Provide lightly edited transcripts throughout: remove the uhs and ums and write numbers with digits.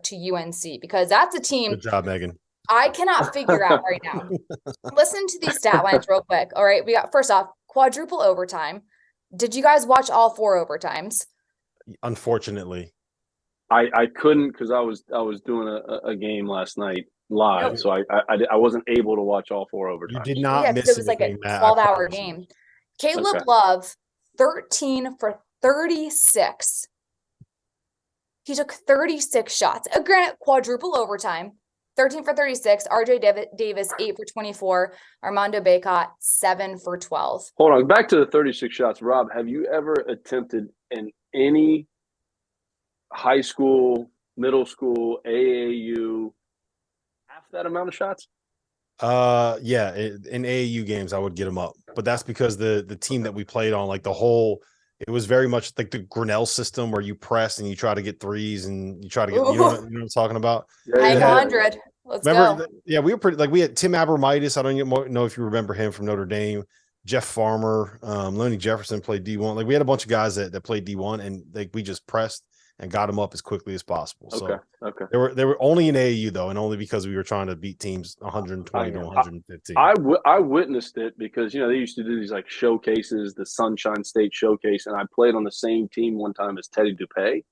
to UNC because that's a team Good job, Megan. I cannot figure out right now. Listen to these stat lines real quick. All right. We got first off, quadruple overtime. Did you guys watch all four overtimes? Unfortunately, I couldn't because I was doing a game last night live, No. so I wasn't able to watch all four you overtimes. did Well, not yeah, because it miss was like a anything, Matt. I 12-hour promise you. game. Caleb Okay. Love, 13 for 36. He took 36 shots. Granted, quadruple overtime. 13 for 36. RJ Davis, 8 for 24. Armando Bacot, 7 for 12. Hold on, back to the 36 shots. Rob, have you ever attempted in any high school, middle school, AAU half that amount of shots? Yeah, in AAU games I would get them up, but that's because the team that we played on, like it was very much like the Grinnell system where you press and you try to get threes and you try to get, you know what I'm talking about? Yeah, Hang yeah, yeah. 100. Let's Remember, go. yeah, we were pretty like we had Tim Abramitis. I don't know if you remember him from Notre Dame. Jeff Farmer, Lonnie Jefferson played D1. Like we had a bunch of guys that played D1, and like we just pressed and got them up as quickly as possible. Okay, So okay. they were only in AAU though, and only because we were trying to beat teams 120 to 115. I witnessed it because they used to do these like showcases, the Sunshine State Showcase, and I played on the same team one time as Teddy Dupay,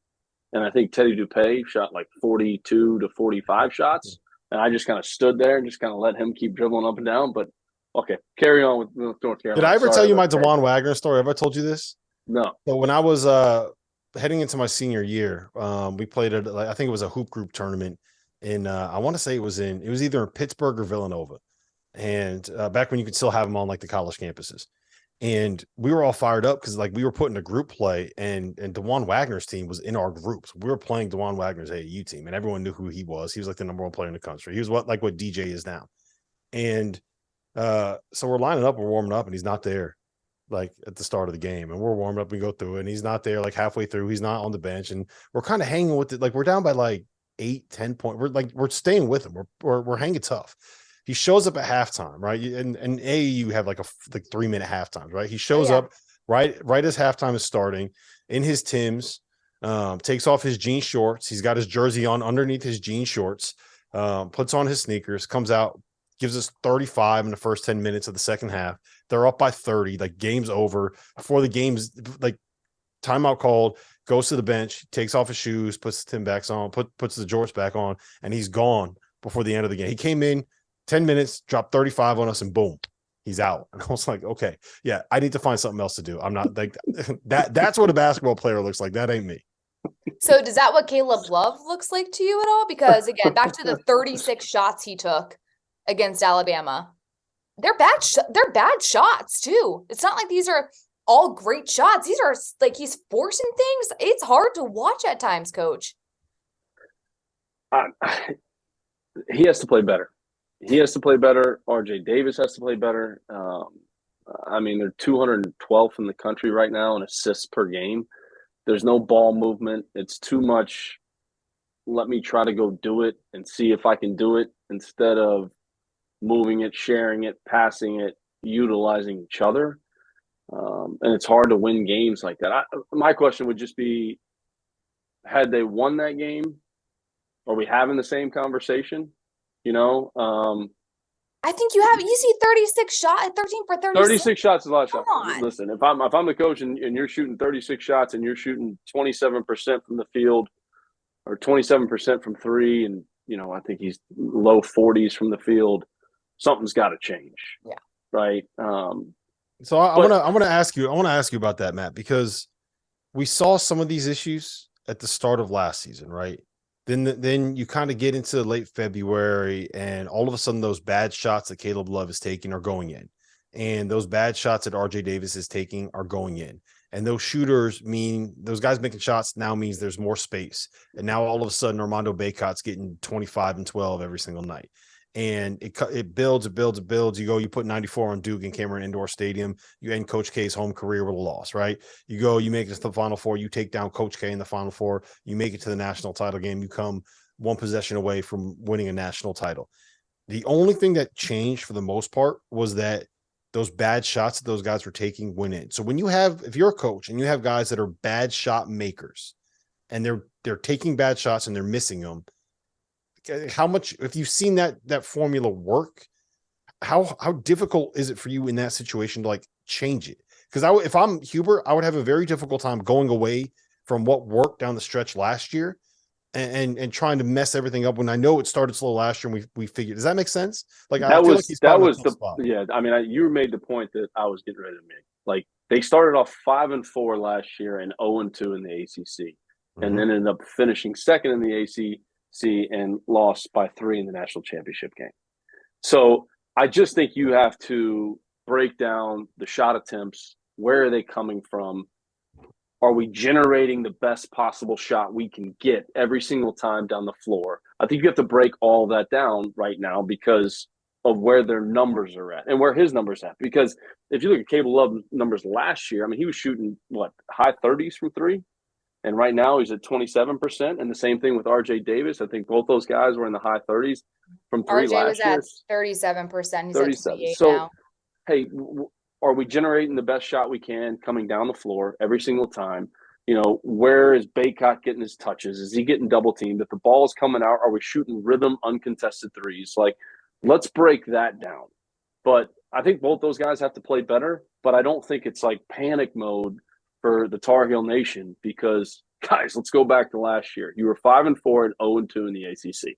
and I think Teddy Dupay shot like 42 to 45 shots, and I just kind of stood there and just kind of let him keep dribbling up and down. But okay, carry on with North Did I Carolina. ever tell Sorry you my about that. DeJuan Wagner story? Have I told you this? No. So when I was heading into my senior year, we played at I think it was a hoop group tournament in I want to say it was either in Pittsburgh or Villanova, and back when you could still have them on like the college campuses. And we were all fired up because like we were putting a group play, and DeJuan Wagner's team was in our groups. We were playing DeJuan Wagner's AAU team, and everyone knew who he was. He was like the number one player in the country. He was what DJ is now. And so we're lining up, we're warming up, and he's not there like at the start of the game, and we're warming up and go through it, and he's not there like halfway through. He's not on the bench, and we're kind of hanging with it. Like we're down by like 8-10 points. We're staying with him. We're hanging tough. He shows up at halftime, right? And AAU have like 3-minute halftimes, right? He shows up right as halftime is starting in his Timbs, takes off his jean shorts. He's got his jersey on underneath his jean shorts, puts on his sneakers, comes out, gives us 35 in the first 10 minutes of the second half. They're up by 30, like game's over. Before the game's like timeout called, goes to the bench, takes off his shoes, puts the Timbs on, puts the jorts back on, and he's gone before the end of the game. He came in 10 minutes, dropped 35 on us, and boom, he's out. And I was like, okay, yeah, I need to find something else to do. I'm not like that's what a basketball player looks like. That ain't me. So does that what Caleb Love looks like to you at all? Because again, back to the 36 shots he took against Alabama. They're bad shots too. It's not like these are all great shots. These are like he's forcing things. It's hard to watch at times, coach. He has to play better. He has to play better. RJ Davis has to play better. I mean, they're 212th in the country right now in assists per game. There's no ball movement. It's too much. Let me try to go do it and see if I can do it instead of moving it, sharing it, passing it, utilizing each other. And it's hard to win games like that. My question would just be, had they won that game, are we having the same conversation? I think you see 36 shot at 13 for 36. 36 shots is a lot of shots. Come on. Listen, if I'm the coach and you're shooting 36 shots and you're shooting 27% from the field or 27% from three, and I think he's low 40s from the field, something's got to change. Yeah. Right. So I want to ask you about that, Matt, because we saw some of these issues at the start of last season, right? Then you kind of get into late February, and all of a sudden those bad shots that Caleb Love is taking are going in, and those bad shots that RJ Davis is taking are going in, and those shooters mean those guys making shots now means there's more space, and now all of a sudden Armando Bacot's getting 25 and 12 every single night. And it builds. You put 94 on Duke and Cameron Indoor Stadium. You end Coach K's home career with a loss, right? You make it to the Final Four. You take down Coach K in the Final Four. You make it to the national title game. You come one possession away from winning a national title. The only thing that changed for the most part was that those bad shots that those guys were taking went in. So if you're a coach and you have guys that are bad shot makers and they're taking bad shots and they're missing them, how much, if you've seen that formula work, how difficult is it for you in that situation to like change it? Because if I'm Huber, I would have a very difficult time going away from what worked down the stretch last year and trying to mess everything up when I know it started slow last year and we figured. Does that make sense? Like I feel like he's that caught in a was tough the spot. yeah. I mean, you made the point that I was getting ready to make. Like they started off 5-4 last year and 0-2 in the ACC, and then ended up finishing second in the ACC and lost by 3 in the national championship game. So I just think you have to break down the shot attempts. Where are they coming from? Are we generating the best possible shot we can get every single time down the floor? I think you have to break all that down right now because of where their numbers are at and where his numbers at. Because if you look at Caleb Love's numbers last year, I mean, he was shooting high 30s from three, and right now he's at 27%. And the same thing with RJ Davis. I think both those guys were in the high 30s from three RJ was last year. at 37%. He's at 37. 28 So, now. hey, are we generating the best shot we can coming down the floor every single time? You know, where is Baycott getting his touches? Is he getting double teamed? If the ball is coming out, are we shooting rhythm, uncontested threes? Like, let's break that down. But I think both those guys have to play better, but I don't think it's like panic mode for the Tar Heel Nation because, guys, let's go back to last year. You were 5-4 and 0-2 in the ACC,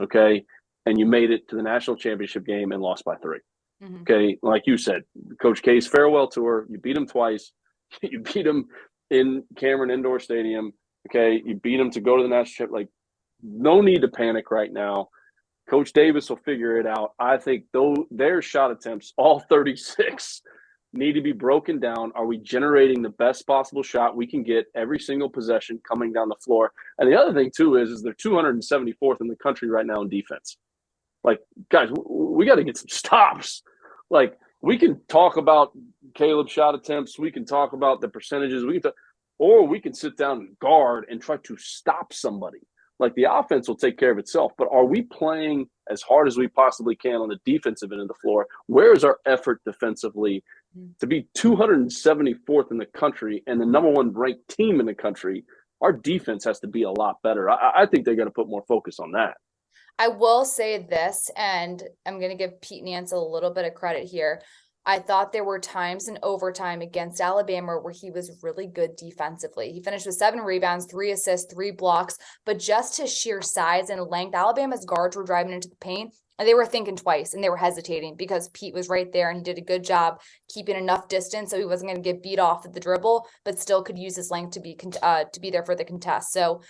okay? And you made it to the national championship game and lost by 3. Mm-hmm. Okay, like you said, Coach K's farewell tour, you beat him twice. You beat him in Cameron Indoor Stadium. Okay, you beat him to go to the national championship. Like, no need to panic right now. Coach Davis will figure it out. I think their shot attempts, all 36, need to be broken down. Are we generating the best possible shot we can get every single possession coming down the floor? And the other thing, too, is they're 274th in the country right now in defense. Like, guys, we got to get some stops. Like, we can talk about Caleb's shot attempts. We can talk about the percentages. Or we can sit down and guard and try to stop somebody. Like, the offense will take care of itself. But are we playing as hard as we possibly can on the defensive end of the floor? Where is our effort defensively to be 274th in the country and the number one ranked team in the country? Our defense has to be a lot better. I think they got to put more focus on that. I will say this, and I'm going to give Pete Nance a little bit of credit here. I thought there were times in overtime against Alabama where he was really good defensively. He finished with 7 rebounds, 3 assists, 3 blocks, but just his sheer size and length, Alabama's guards were driving into the paint, and they were thinking twice, and they were hesitating because Pete was right there, and he did a good job keeping enough distance so he wasn't going to get beat off at the dribble, but still could use his length to be there for the contest. So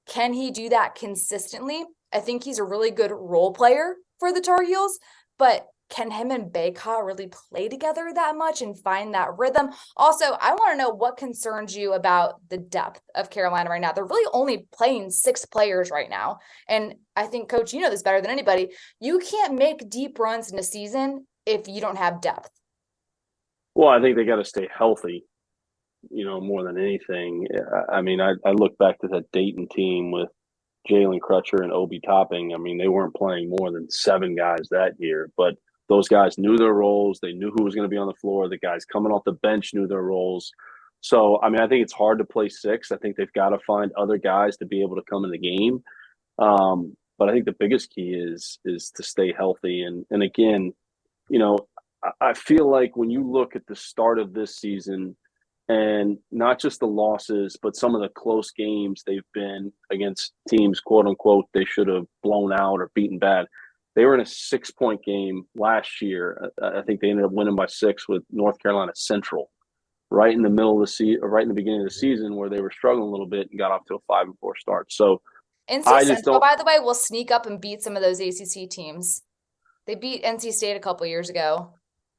can he do that consistently? I think he's a really good role player for the Tar Heels, but can him and Baycott really play together that much and find that rhythm? Also, I want to know what concerns you about the depth of Carolina right now. They're really only playing 6 players right now. And I think, Coach, you know this better than anybody. You can't make deep runs in a season if you don't have depth. Well, I think they got to stay healthy, more than anything. I mean, I look back to that Dayton team with Jalen Crutcher and Obi Topping. I mean, they weren't playing more than 7 guys that year, but those guys knew their roles. They knew who was going to be on the floor. The guys coming off the bench knew their roles. So, I mean, I think it's hard to play 6. I think they've got to find other guys to be able to come in the game. But I think the biggest key is to stay healthy. And again, I feel like when you look at the start of this season, and not just the losses, but some of the close games they've been against teams, quote unquote, they should have blown out or beaten bad. They were in a 6-point game last year. I think they ended up winning by 6 with North Carolina Central, right in the middle of the season, right in the beginning of the season, where they were struggling a little bit and got off to a 5-4 start. So NC Central, by the way, will sneak up and beat some of those ACC teams. They beat NC State a couple years ago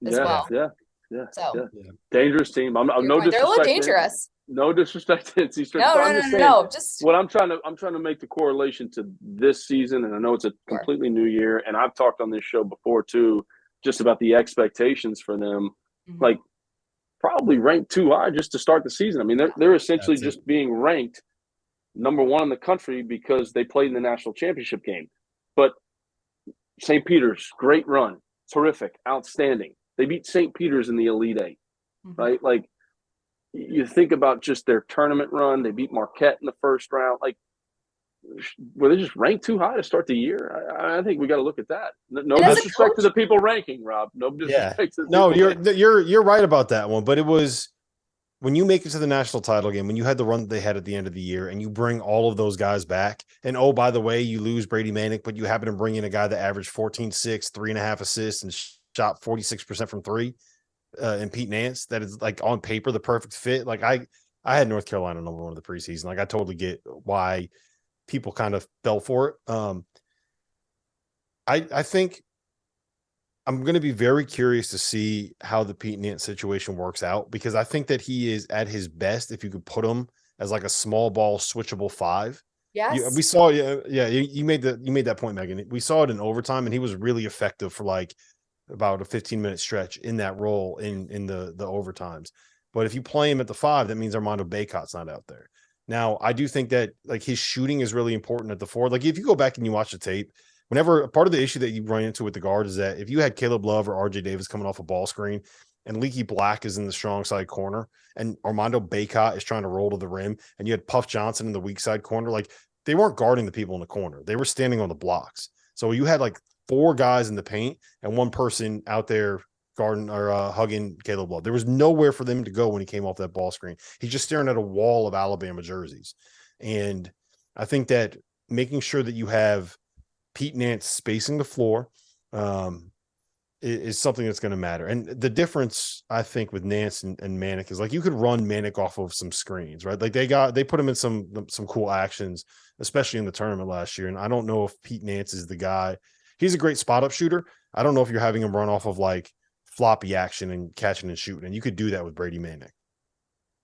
as well. Yeah. So dangerous team. I'm no disrespect. They're a little dangerous. No disrespect to NC State. No. Just what I'm trying to make the correlation to this season, and I know it's a completely new year, and I've talked on this show before too, just about the expectations for them. Mm-hmm. Like probably ranked too high just to start the season. I mean, they're essentially just being ranked number 1 in the country because they played in the national championship game. But St. Peter's, great run, terrific, outstanding. They beat St. Peter's in the Elite 8, right? Like, you think about just their tournament run. They beat Marquette in the first round. Like, were they just ranked too high to start the year? I think we got to look at that. No And as a disrespect to coach, the people ranking, Rob. No Yeah. disrespect to the No, people ranking. you're right about that one, but it was when you make it to the national title game, when you had the run that they had at the end of the year and you bring all of those guys back, and oh, by the way, you lose Brady Manick, but you happen to bring in a guy that averaged 14, 6, 3.5 assists and shot 46% from three, and Pete Nance, that is like on paper the perfect fit. Like I had North Carolina number one of the preseason. Like I totally get why people kind of fell for it. I think I'm going to be very curious to see how the Pete Nance situation works out, because I think that he is at his best if you could put him as like a small ball switchable five. yes. We saw, you made that point, Megan. We saw it in overtime, and he was really effective for like about a 15-minute stretch in that role in the overtimes. But if you play him at the five, that means Armando Bacot's not out there. Now, I do think that like his shooting is really important at the four. Like if you go back and you watch the tape, whenever part of the issue that you run into with the guard is that if you had Caleb Love or RJ Davis coming off a ball screen and Leaky Black is in the strong side corner and Armando Bacot is trying to roll to the rim and you had Puff Johnson in the weak side corner, like they weren't guarding the people in the corner. They were standing on the blocks. So you had like four guys in the paint and one person out there guarding or hugging Caleb Love. There was nowhere for them to go when he came off that ball screen. He's just staring at a wall of Alabama jerseys. And I think that making sure that you have Pete Nance spacing the floor is something that's going to matter. And the difference, I think, with Nance and Manick is like you could run Manick off of some screens, right? Like they put him in some cool actions, especially in the tournament last year. And I don't know if Pete Nance is the guy. He's a great spot up shooter. I don't know if you're having him run off of like floppy action and catching and shooting. And you could do that with Brady Manick.